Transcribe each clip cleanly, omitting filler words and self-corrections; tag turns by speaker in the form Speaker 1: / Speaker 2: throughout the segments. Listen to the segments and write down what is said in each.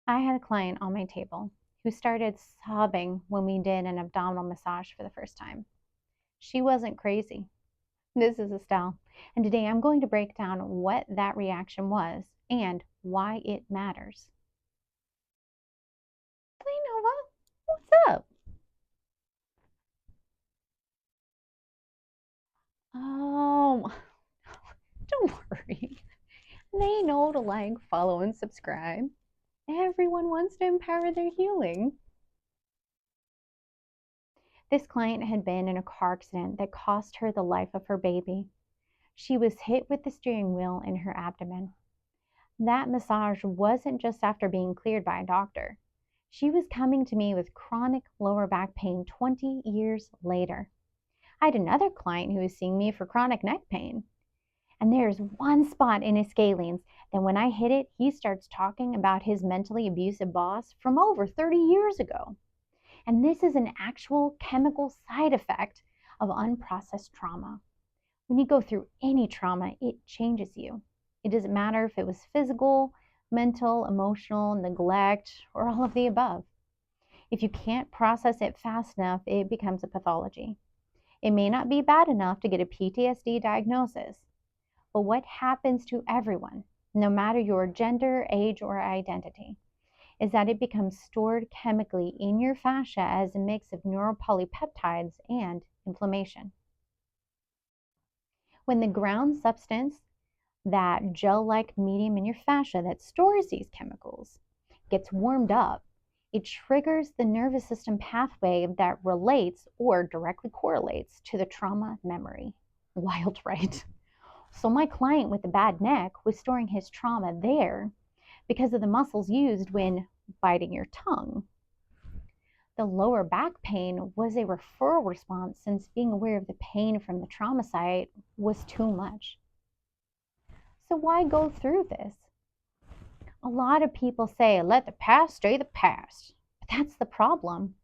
Speaker 1: I had a client on my table who started sobbing when we did an abdominal massage for the first time. She wasn't crazy. This is Estelle, and today I'm going to break down what that reaction was and why it matters. Hey Nova, what's up? Oh, don't worry. They know to like, follow, and subscribe. Everyone wants to empower their healing. This client had been in a car accident that cost her the life of her baby. She was hit with the steering wheel in her abdomen. That massage wasn't just after being cleared by a doctor. She was coming to me with chronic lower back pain 20 years later. I had another client who was seeing me for chronic neck pain. And there's one spot in his scalenes that when I hit it, he starts talking about his mentally abusive boss from over 30 years ago. And this is an actual chemical side effect of unprocessed trauma. When you go through any trauma, it changes you. It doesn't matter if it was physical, mental, emotional, neglect, or all of the above. If you can't process it fast enough, it becomes a pathology. It may not be bad enough to get a PTSD diagnosis, but what happens to everyone, no matter your gender, age, or identity, is that it becomes stored chemically in your fascia as a mix of neuropolypeptides and inflammation. When the ground substance, that gel-like medium in your fascia that stores these chemicals, gets warmed up, it triggers the nervous system pathway that relates or directly correlates to the trauma memory. Wild, right? So my client with the bad neck was storing his trauma there because of the muscles used when biting your tongue. The lower back pain was a referral response since being aware of the pain from the trauma site was too much. So why go through this? A lot of people say, let the past stay the past. But that's the problem.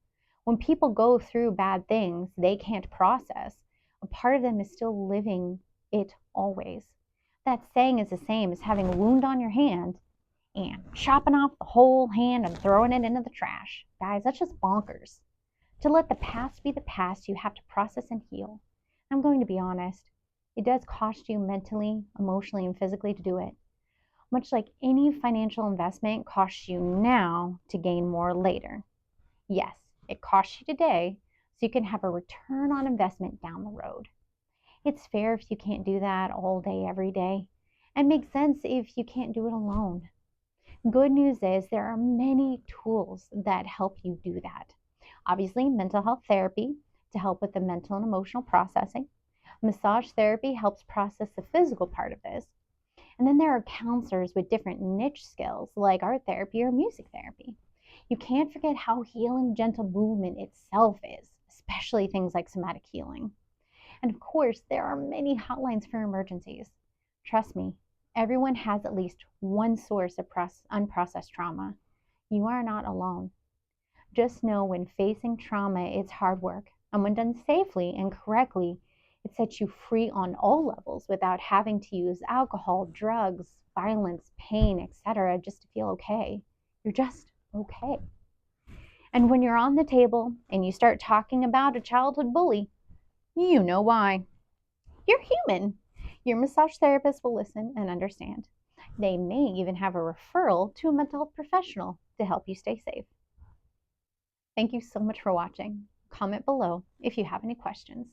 Speaker 1: When people go through bad things they can't process, a part of them is still living it always. That saying is the same as having a wound on your hand and chopping off the whole hand and throwing it into the trash. Guys, that's just bonkers. To let the past be the past, you have to process and heal. I'm going to be honest. It does cost you mentally, emotionally, and physically to do it. Much like any financial investment costs you now to gain more later. Yes, it costs you today so you can have a return on investment down the road. It's fair if you can't do that all day, every day, and makes sense if you can't do it alone. Good news is there are many tools that help you do that. Obviously, mental health therapy to help with the mental and emotional processing. Massage therapy helps process the physical part of this. And then there are counselors with different niche skills like art therapy or music therapy. You can't forget how healing gentle movement itself is, especially things like somatic healing. And of course, there are many hotlines for emergencies. Trust me, everyone has at least one source of unprocessed trauma. You are not alone. Just know when facing trauma, it's hard work. And when done safely and correctly, it sets you free on all levels without having to use alcohol, drugs, violence, pain, etc. just to feel okay. You're just okay. And when you're on the table and you start talking about a childhood bully, you know why. You're human. Your massage therapist will listen and understand. They may even have a referral to a mental health professional to help you stay safe. Thank you so much for watching. Comment below if you have any questions.